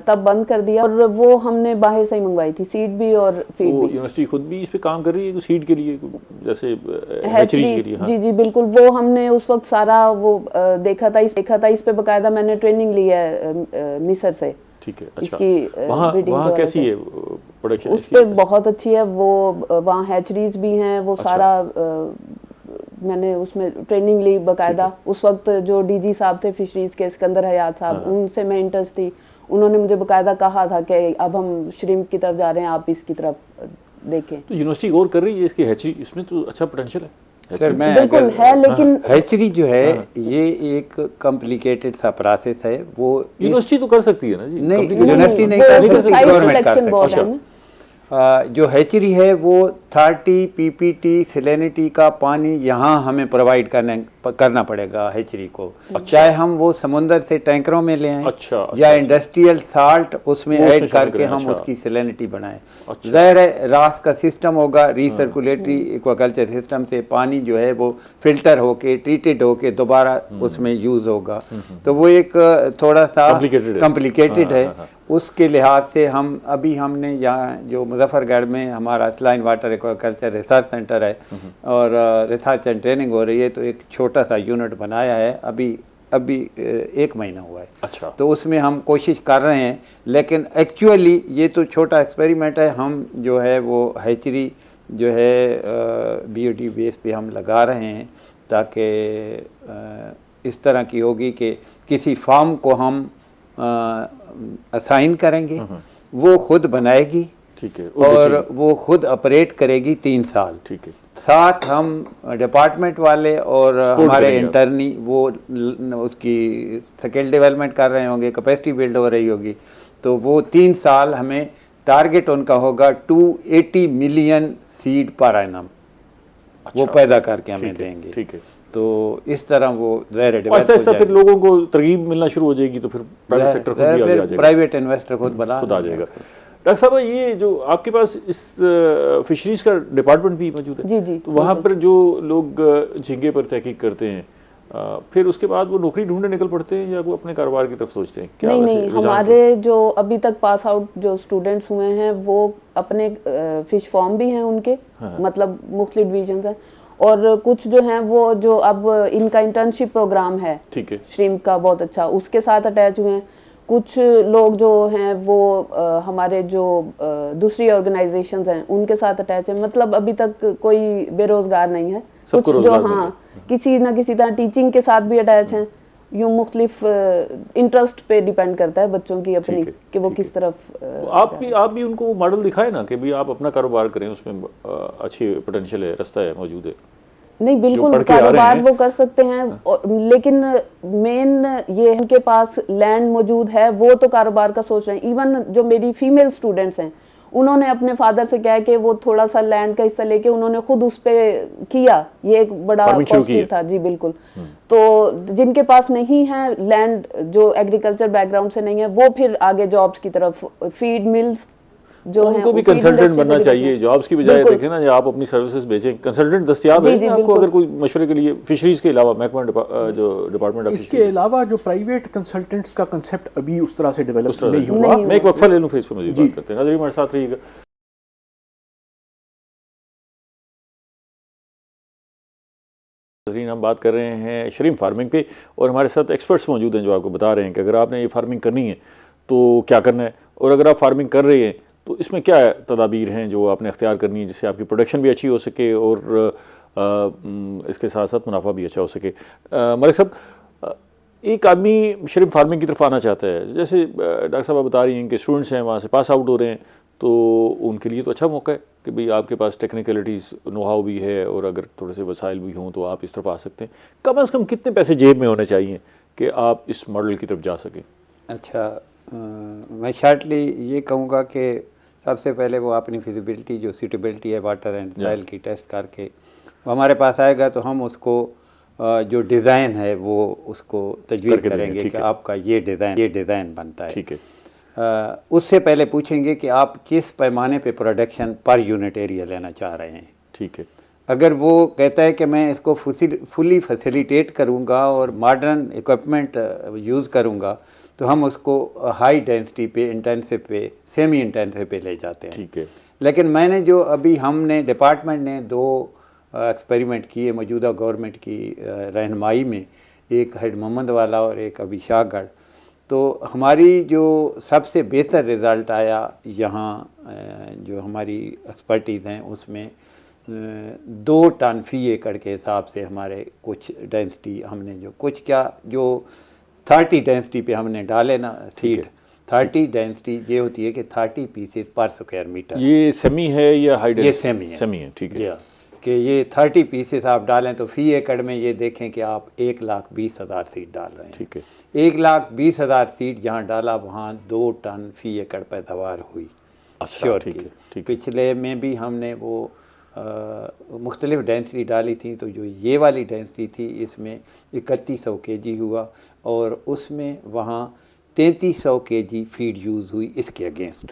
तब बंद कर दिया, और वो हमने बाहर से ही मंगवाई थी, सीड भी और फीड वो भी। यूनिवर्सिटी खुद भी इस पे काम कर रही है सीड के लिए, जैसे हैचरी हैचरीज के लिए? हाँ। जी जी बिल्कुल, वो हमने उस वक्त सारा वो देखा था इस पे बकायदा मैंने ट्रेनिंग ली है मिस्र से। ठीक है, अच्छा। इसकी वहाँ breeding वहाँ के कैसी वाले है प्रोडक्शन? उस पे बहुत अच्छी है वो, वहाँ हैचरीज भी हैं, वो अच्छा। सारा मैंने उसमें ट्रेनिंग ली बकायदा। उस वक्त जो डीजी साहब थे फिशरीज के, सिकंदर हयात साहब, उनसे मैं इंटरेस्ट थी, उन्होंने मुझे बकायदा कहा था कि अब हम श्रिम्प की तरफ जा रहे हैं, आप इसकी तरफ देखें। तो यूनिवर्सिटी गौर कर रही है इसकी हैचरी, इसमें तो अच्छा पोटेंशियल है। सर मैं बिल्कुल है, लेकिन हैचरी जो है ये एक कॉम्प्लिकेटेड सा प्रोसेस है। वो यूनिवर्सिटी तो कर सकती है ना जी? नहीं, Complicated- यूनिवर्सिटी नहीं वो कर सकती, site गवर्नमेंट कर selection board सकती है है। ना। जो हैचरी है वो 30 पीपीटी सैलिनिटी का पानी यहाँ हमें प्रोवाइड करना पड़ेगा हैचरी को। चाहे हम वो समुंदर से टैंकरों में ले आएं, अच्छा, या इंडस्ट्रियल साल्ट उसमें वो ऐड उसमें शामिल करके करें, हम अच्छा। उसकी सैलिनिटी बनाएं। अच्छा। ज़ाहिर है रास का सिस्टम होगा, रिसर्कुलेटरी एक्वाकल्चर सिस्टम से पानी जो है वो फिल्टर होके ट्रीटेड होके दोबारा उसमें यूज़ होगा। तो वो एक थोड़ा सा कॉम्प्लिकेटेड है। उसके लिहाज से हमने यहाँ जो मुजफ्फरगढ़ में हमारा saline water aquaculture research centre है और रिसर्च एंड ट्रेनिंग हो रही है, तो एक छोटा सा यूनिट बनाया है, अभी 1 महीना हुआ है। अच्छा। तो उसमें हम कोशिश कर रहे हैं, लेकिन एक्चुअली ये तो छोटा एक्सपेरिमेंट है। हम जो है वो हैचरी जो है बीओडी बेस पे हम लगा रहे हैं, ताकि इस तरह की होगी कि किसी फार्म को हम असाइन करेंगे, वो खुद बनाएगी, ठीक है, और वो खुद ऑपरेट करेगी 3 साल। ठीक है। साथ हम डिपार्टमेंट वाले और हमारे इंटर्नी वो उसकी स्किल डेवलपमेंट कर रहे होंगे, कैपेसिटी बिल्ड हो रही होगी। तो वो 3 साल हमें टारगेट उनका होगा 280 मिलियन सीड पर एनम वो पैदा करके हमें देंगे। ठीक है। तो इस तरह वो ज़ाहिर आहिस्ता फिर लोगों को तरगीब मिलना शुरू हो जाएगी, तो फिर प्राइवेट सेक्टर खुद भी आगे आ जाएगा, प्राइवेट इन्वेस्टर खुद आ जाएगा। डॉक्टर साहब, ये जो आपके पास इस फिशरीज का डिपार्टमेंट भी मौजूद है, जी जी, तो वहाँ पर जो लोग झींगे पर तहकीक करते हैं, फिर उसके बाद वो नौकरी ढूंढने निकल पड़ते हैं या वो अपने कारोबार की तरफ सोचते हैं? क्या नहीं, हमारे जो अभी तक पास आउट जो स्टूडेंट्स हुए हैं वो अपने फिश फॉर्म भी हैं उनके, मतलब मुख्तलिफ डिवीजन हैं, और कुछ जो हैं वो जो अब इनका इंटर्नशिप प्रोग्राम है, ठीक है, श्रिम्प का बहुत अच्छा, उसके साथ अटैच हुए हैं। कुछ लोग जो हैं वो हमारे जो दूसरी ऑर्गेनाइजेशंस हैं उनके साथ अटैच है। मतलब अभी तक कोई बेरोजगार नहीं है। कुछ जो किसी ना किसी तरह टीचिंग के साथ भी अटैच हैं। यूँ मुख्तलिफ इंटरेस्ट पे डिपेंड करता है बच्चों की अपनी कि वो किस तरफ। आप भी उनको मॉडल दिखाए ना कि भाई आप अपना कारोबार करें, उसमें अच्छी पोटेंशियल है, रास्ता है, मौजूद है। नहीं, बिल्कुल कारोबार वो कर सकते हैं, लेकिन मेन ये उनके पास लैंड मौजूद है, वो तो कारोबार का सोच रहे हैं। इवन जो मेरी फीमेल स्टूडेंट्स हैं उन्होंने अपने फादर से कहा कि वो थोड़ा सा लैंड का हिस्सा लेके उन्होंने खुद उस पे किया, ये एक बड़ा पॉजिटिव था। जी बिल्कुल। तो जिनके पास नहीं है लैंड, जो एग्रीकल्चर बैकग्राउंड से नहीं है, वो फिर आगे जॉब्स की तरफ, फीड मिल्स जो है, उनको भी कंसल्टेंट बनना चाहिए जॉब्स की बजाय। देखें ना, आप अपनी सर्विसेज बेचें, कंसल्टेंट दस्तयाब है आपको अगर कोई मशवरे के लिए, फिशरीज के अलावा महकमा जो डिपार्टमेंट। इसके अलावा जो प्राइवेट कंसल्टेंट्स का कंसेप्ट अभी उस तरह से डेवलप नहीं हुआ। मैं एक वक्फा ले लूँ, फिर इस पर मज़ीद बात करते हैं। नाज़रीन हमारे साथ रहिएगा। नाज़रीन, हम बात कर रहे हैं श्रिम्प फार्मिंग पे, और हमारे साथ एक्सपर्ट्स मौजूद हैं जो आपको बता रहे हैं कि अगर आपने ये फार्मिंग करनी है तो क्या करना है, और अगर आप फार्मिंग कर रहे हैं तो इसमें क्या तदाबीर हैं जो आपने अख्तियार करनी है जिससे आपकी प्रोडक्शन भी अच्छी हो सके और इसके साथ साथ मुनाफा भी अच्छा हो सके। मलिक साहब, एक आदमी श्रिम्प फार्मिंग की तरफ आना चाहता है, जैसे डॉक्टर साहब बता रही हैं कि स्टूडेंट्स हैं वहाँ से पास आउट हो रहे हैं, तो उनके लिए तो अच्छा मौका है कि भाई आपके पास टेक्निकलिटीज़ नो हाउ भी है, और अगर थोड़े से वसाइल भी हों तो आप इस तरफ आ सकते हैं। कम से कम कितने पैसे जेब में होने चाहिए कि आप इस मॉडल की तरफ जा सकें? अच्छा, मैं शार्टली ये कहूँगा कि सबसे पहले वो अपनी फिजिबिलिटी जो सूटेबिलिटी है वाटर एंड सॉइल की टेस्ट करके वो हमारे पास आएगा, तो हम उसको जो डिज़ाइन है वो उसको तजवीज़ करेंगे कि आपका ये डिज़ाइन बनता है। ठीक है। उससे पहले पूछेंगे कि आप किस पैमाने पे प्रोडक्शन पर यूनिट एरिया लेना चाह रहे हैं। ठीक है। अगर वो कहता है कि मैं इसको फुली फैसिलिटेट करूँगा और मॉडर्न इक्विपमेंट यूज़ करूँगा, तो हम उसको हाई डेंसिटी पे, इंटेंसिव पे, सेमी इंटेंसिव पे ले जाते हैं। ठीक है। लेकिन मैंने जो अभी हमने डिपार्टमेंट ने 2 एक्सपेरिमेंट किए मौजूदा गवर्नमेंट की रहनुमाई में, एक हेड मोहम्मद वाला और एक अभी शाहगढ़, तो हमारी जो सबसे बेहतर रिज़ल्ट आया यहाँ जो हमारी एक्सपर्टीज़ हैं उसमें 2 टन फी एकड़ के हिसाब से हमारे कुछ डेंसिटी हमने जो 30 डेंसिटी पे हमने डाले ना सीड, 30 डेंसिटी ये होती है कि 30 पीसेस पर स्क्वायर मीटर। ये सेमी है या हाई ये सेमी है। सेमी है, ठीक है। कि ये 30 पीसेस आप डालें तो फी एकड़ में ये देखें कि आप 1,20,000 सीड डाल रहे हैं। ठीक है। 1,20,000 सीड जहाँ डाला वहाँ 2 टन फी एकड़ पैदावार हुई। अच्छा, श्योर ठीक की। है, ठीक है। पिछले में भी हमने वो मुख्तलिफ डेंसिटी डाली थी, तो जो ये वाली डेंसिटी थी इसमें 3100 केजी हुआ और उसमें वहाँ 3300 केजी फीड यूज़ हुई इसके अगेंस्ट।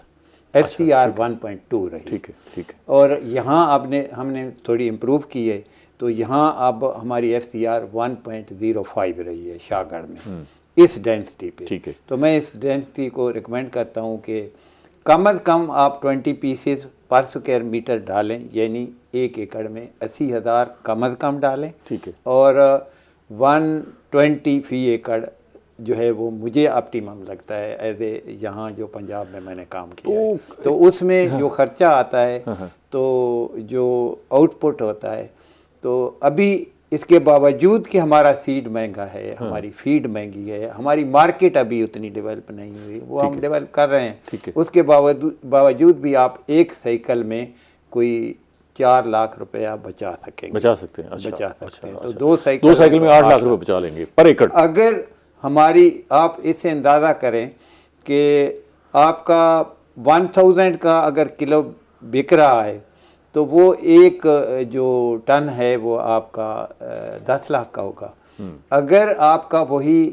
FCR 1.2 रही। ठीक है, ठीक है। और यहाँ हमने थोड़ी इम्प्रूव की है, तो यहाँ अब हमारी FCR 1.05 रही है शाहगढ़ में इस डेंसिटी पे। ठीक है। तो मैं इस डेंसिटी को रिकमेंड करता हूँ कि कम अज़ कम आप 20 पीसेस पर स्क्वायर मीटर डालें, यानी 1 एकड़ में 80,000 कम अज़ कम डालें। ठीक है। और 120 फी एकड़ जो है वो मुझे ऑप्टिमम लगता है एज ए यहाँ जो पंजाब में मैंने काम किया है। तो उसमें जो खर्चा आता है, तो जो आउटपुट होता है, तो अभी इसके बावजूद कि हमारा सीड महंगा है, हमारी फीड महंगी है, हमारी मार्केट अभी उतनी डेवलप नहीं हुई, वो हम डेवलप कर रहे हैं। उसके बावजूद भी आप एक साइकिल में कोई 4 लाख रुपया बचा सकते हैं। अच्छा, बचा सकते हैं। तो अच्छा। 2 साइकिल में 8 लाख रुपए बचा लेंगे पर एकड़। अगर आप इससे अंदाज़ा करें कि आपका 1000 का अगर किलो बिक रहा है, तो वो एक जो टन है वो आपका 10 लाख का होगा। अगर आपका वही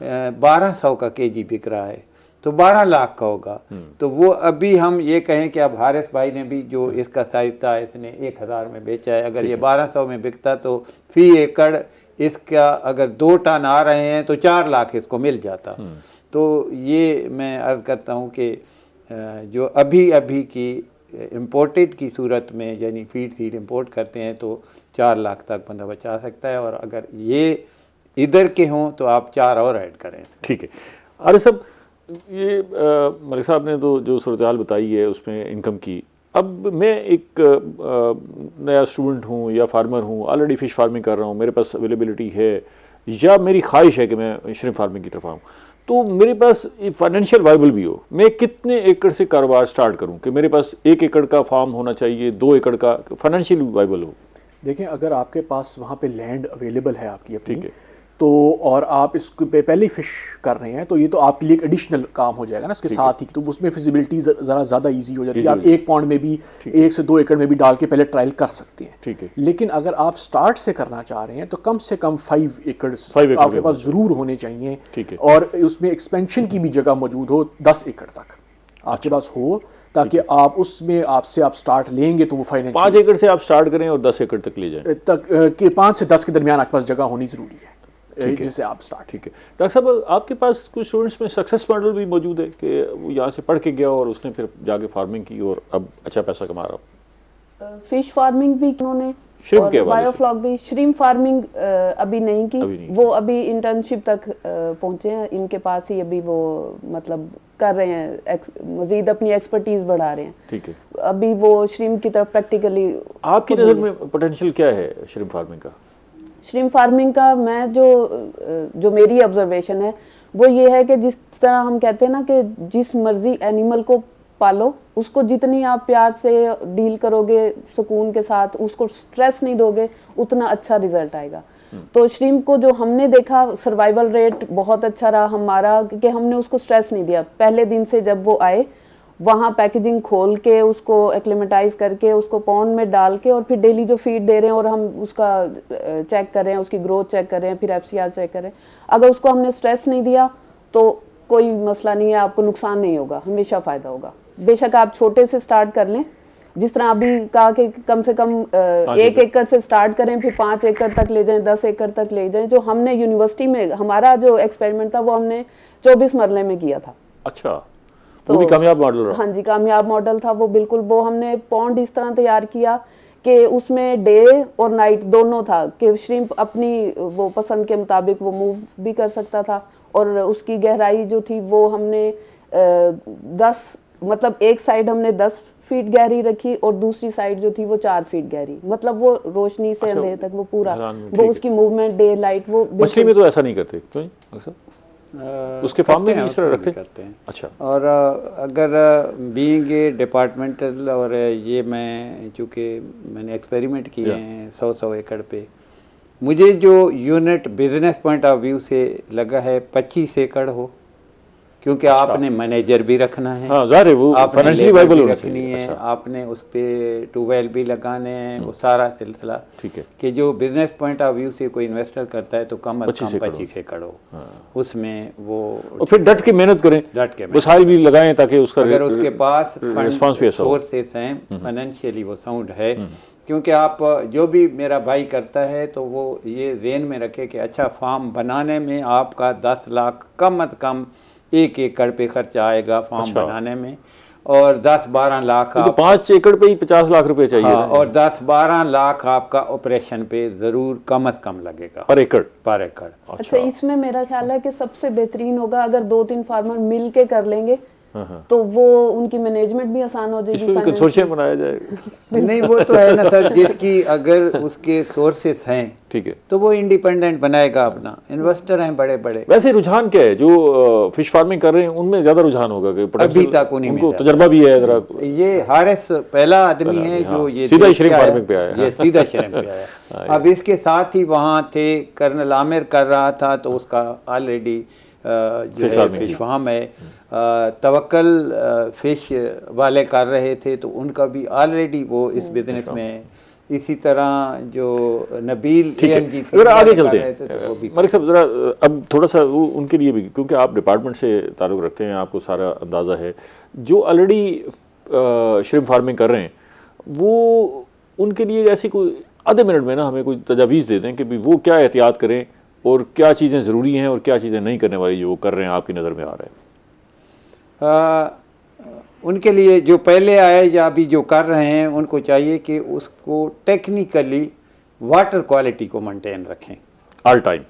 1200 का केजी बिक रहा है तो 12 लाख का होगा। तो वो अभी हम ये कहें कि अब हारिस भाई ने भी जो इसका साइज था इसने 1000 में बेचा है, अगर ये 1200 में बिकता तो फी एकड़ इसका अगर 2 टन आ रहे हैं तो 4 लाख इसको मिल जाता। तो ये मैं अर्ज़ करता हूँ कि जो अभी की इम्पोर्टेड की सूरत में, यानी फीड सीड इंपोर्ट करते हैं, तो 4 लाख तक बंदा बचा सकता है। और अगर ये इधर के हों तो आप 4 और ऐड करें। ठीक है। अरे सब ये मलिक साहब ने तो जो सूरत हाल बताई है उसमें इनकम की, अब मैं एक नया स्टूडेंट हूँ या फार्मर हूँ, ऑलरेडी फ़िश फार्मिंग कर रहा हूँ, मेरे पास अवेलेबिलिटी है या मेरी ख्वाहिश है कि मैं श्रिम्प फार्मिंग की तरफ आऊँ, तो मेरे पास फाइनेंशियल वाइबल भी हो, मैं कितने एकड़ से कारोबार स्टार्ट करूँ कि मेरे पास 1 एकड़ का फार्म होना चाहिए, 2 एकड़ का, फाइनेंशियल वाइबल हो? देखें, अगर आपके पास वहाँ पे लैंड अवेलेबल है आपकी अपनी, ठीक है, तो और आप इसको पे पहले ही फिश कर रहे हैं, तो ये तो आपके लिए एक एडिशनल काम हो जाएगा ना इसके साथ ही, तो उसमें फिजिबिलिटी ज़रा ज़्यादा इजी हो जाती है। आप 1 पॉन्ड में भी 1 से 2 एकड़ में भी डाल के पहले ट्रायल कर सकते हैं। ठीक है। लेकिन अगर आप स्टार्ट से करना चाह रहे हैं तो कम से कम 5 एकड़ आपके पास ज़रूर होने चाहिए। ठीक है। और उसमें एक्सपेंशन की भी जगह मौजूद हो 10 एकड़ तक आपके पास हो, ताकि आप उसमें आप स्टार्ट लेंगे तो वो फाइनेंशियल 5 एकड़ से आप स्टार्ट करें और 10 एकड़ तक ले जाएं तक कि 5 से 10 के दरमियान आपके पास जगह होनी ज़रूरी है जिससे आप स्टार्ट। ठीक है। डॉक्टर साहब, आपके पास कुछ स्टूडेंट्स में सक्सेस मॉडल भी मौजूद है कि वो यहाँ से पढ़ के गया और उसने फिर जाके फार्मिंग की और अब अच्छा पैसा कमा रहा हो? फिश फार्मिंग भी उन्होंने, श्रिम्प के हवाले से। बायोफ्लॉक भी। श्रिम्प फार्मिंग अभी नहीं की, वो अभी इंटर्नशिप तक पहुंचे हैं, इनके पास ही अभी वो मतलब कर रहे हैं, मजीद अपनी एक्सपर्टीज बढ़ा रहे हैं। ठीक है। अभी वो श्रिम्प की तरफ प्रैक्टिकली। आपकी नज़र में पोटेंशियल क्या है श्रिम्प फार्मिंग का? श्रिम्प फार्मिंग का मैं जो मेरी ऑब्जर्वेशन है वो ये है कि जिस तरह हम कहते हैं ना कि जिस मर्जी एनिमल को पालो, उसको जितनी आप प्यार से डील करोगे, सुकून के साथ, उसको स्ट्रेस नहीं दोगे, उतना अच्छा रिजल्ट आएगा। तो श्रिम्प को जो हमने देखा, सर्वाइवल रेट बहुत अच्छा रहा हमारा, क्योंकि हमने उसको स्ट्रेस नहीं दिया। पहले दिन से जब वो आए, वहाँ पैकेजिंग खोल के उसको एक्लेमेटाइज करके उसको पॉन्ड में डाल के और फिर डेली जो फीड दे रहे हैं और हम उसका चेक कर रहे हैं, उसकी ग्रोथ चेक कर रहे हैं, फिर FCR चेक कर रहे हैं। अगर उसको हमने स्ट्रेस नहीं दिया तो कोई मसला नहीं है, आपको नुकसान नहीं होगा, हमेशा फ़ायदा होगा। बेशक आप छोटे से स्टार्ट कर लें, जिस तरह अभी कहा कि कम से कम 1 एकड़ से स्टार्ट करें, फिर 5 एकड़ तक ले जाएं, 10 एकड़ तक ले जाएं। जो हमने यूनिवर्सिटी में हमारा जो एक्सपेरिमेंट था वो हमने 24 मरले में किया था। अच्छा, वो भी कामयाब मॉडल रहा? हाँ जी, कामयाब मॉडल था वो बिल्कुल। वो हमने पॉन्ड इस तरह तैयार किया कि उसमें डे और नाइट दोनों था, कि श्रिम्प अपनी वो पसंद के मुताबिक वो मूव भी कर सकता था। और उसकी गहराई जो थी वो हमने 10 मतलब एक साइड हमने 10 फीट गहरी रखी और दूसरी साइड जो थी वो 4 फीट गहरी। मतलब वो रोशनी से अंधेरे तक वो पूरा वो उसकी मूवमेंट डे लाइट वो। मछली में तो ऐसा नहीं करते क्यों अक्सर? उसके फार्म में भी इस तरह करते हैं। अच्छा। और अगर बीइंग ए डिपार्टमेंटल, और ये मैं चूँकि मैंने एक्सपेरिमेंट किए हैं 100 एकड़ पे, मुझे जो unit business point of view से लगा है 25 एकड़ हो, क्योंकि आपने मैनेजर भी रखना है। हाँ, ज़ाहिर है वो फाइनेंशियली वाइबल होना रखनी चाहिए। है। अच्छा। आपने उस पे ट्यूबवेल भी लगाने हैं, वो सारा सिलसिला। ठीक है। कि जो बिजनेस पॉइंट ऑफ व्यू से कोई इन्वेस्टर करता है तो कम अज कम 25 एकड़ हो। उसमें वो और फिर डट के मेहनत करें, डट के वसाइल भी लगाएं ताकि उसका अगर उसके पास रिस्पांस भी ऐसा हो। सोर्सेस हैं, फाइनेंशियली वो साउंड है। क्योंकि आप जो भी मेरा भाई करता है तो वो ये ज़हन में रखे कि अच्छा फार्म बनाने में आपका 10 लाख कम अज कम 1 एकड़ पे खर्चा आएगा फार्म बनाने में, और 10-12 लाख तो 5 एकड़ पे ही 50 लाख रुपए चाहिए। हाँ, और 10-12 लाख आपका ऑपरेशन पे ज़रूर कम अज कम लगेगा पर एकड़। अच्छा, इसमें मेरा ख्याल है कि सबसे बेहतरीन होगा अगर 2-3 फार्मर मिल के कर लेंगे तो वो उनकी मैनेजमेंट भी आसान हो जाएगी। इसमें कंसोर्शियम बनाया जाएगा। नहीं, वो तो है ना सर, जिसकी अगर उसके सोर्सेस हैं, ठीक है, तो वो इंडिपेंडेंट बनाएगा अपना। इन्वेस्टर हैं बड़े बड़े। वैसे रुझान क्या है जो फिश फार्मिंग कर रहे हैं उनमें ज्यादा रुझान होगा कि अभी तक उन्हीं में तजर्बा भी है जरा? ये हारिस पहला आदमी है जो ये सीधा श्रिम्प फार्मिंग पे आया। ये सीधा श्रिम्प पे आया। अब इसके साथ ही वहाँ थे कर्नल आमिर कर रहा था, तो उसका ऑलरेडी जो है फिश फार्म है। तवक्कल फिश वाले कर रहे थे तो उनका भी ऑलरेडी वो इस बिजनेस में है। इसी तरह जो नबील AMG अगर आगे चलते हैं मलिक साहब, जरा अब थोड़ा सा उनके लिए भी, क्योंकि आप डिपार्टमेंट से ताल्लुक़ रखते हैं, आपको सारा अंदाज़ा है। जो ऑलरेडी श्रिम्प फार्मिंग कर रहे हैं वो उनके लिए ऐसी कोई आधे मिनट में ना हमें कोई तजावीज़ दे दें कि भी वो क्या एहतियात करें और क्या चीज़ें ज़रूरी हैं और क्या चीज़ें नहीं करने वाली जो वो कर रहे हैं आपकी नज़र में आ रहा है? उनके लिए जो पहले आए या अभी जो कर रहे हैं उनको चाहिए कि उसको टेक्निकली वाटर क्वालिटी को मेंटेन रखें ऑल टाइम।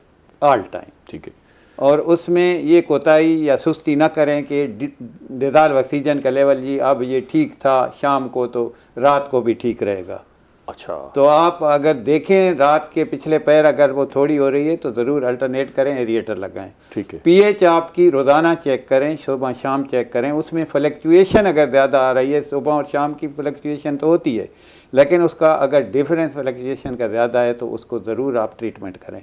ठीक है। और उसमें ये कोताही या सुस्ती ना करें कि डिज़ॉल्व ऑक्सीजन का लेवल जी अब ये ठीक था शाम को तो रात को भी ठीक रहेगा। अच्छा। तो आप अगर देखें रात के पिछले पैर अगर वो थोड़ी हो रही है तो ज़रूर अल्टरनेट करें, एरिएटर लगाएं। ठीक है। पीएच आपकी रोज़ाना चेक करें, सुबह शाम चेक करें। उसमें फ्लक्चुएशन अगर ज़्यादा आ रही है, सुबह और शाम की फ्लक्चुएशन तो होती है, लेकिन उसका अगर डिफरेंस फ्लक्चुएशन का ज़्यादा है तो उसको ज़रूर आप ट्रीटमेंट करें।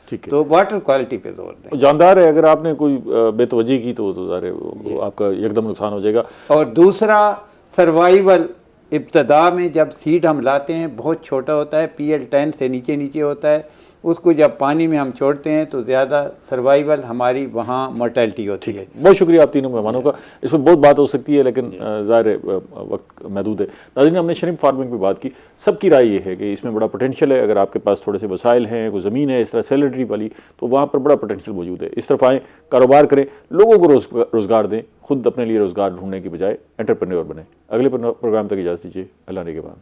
ठीक है। तो वाटर क्वालिटी पे जोर दें। जानदार है, अगर आपने कोई बेतवजी की तो ज़ाहिर आपका एकदम नुकसान हो जाएगा। और दूसरा सर्वाइवल, इब्तदा में जब सीड हम लाते हैं बहुत छोटा होता है, PL10 से नीचे होता है, उसको जब पानी में हम छोड़ते हैं तो ज़्यादा सर्वाइवल हमारी वहाँ मोर्टेलिटी होती है। बहुत शुक्रिया आप तीनों मेहमानों का। इसमें बहुत बात हो सकती है लेकिन ज़ाहिर वक्त महदूद है। नाज़रीन, हमने श्रिम्प फार्मिंग पे बात की। सबकी राय ये है कि इसमें बड़ा पोटेंशियल है। अगर आपके पास थोड़े से वसाइल हैं, कोई ज़मीन है इस तरह सैलरी वाली, तो वहाँ पर बड़ा पोटेंशियल मौजूद है। इस तरफ आएँ, कारोबार करें, लोगों को रोज़गार दें, खुद अपने लिए रोज़गार ढूंढने की बजाय एंटरप्रेन्योर बने। अगले प्रोग्राम तक इजाज़त दीजिए। अल्लाह ने के बाद।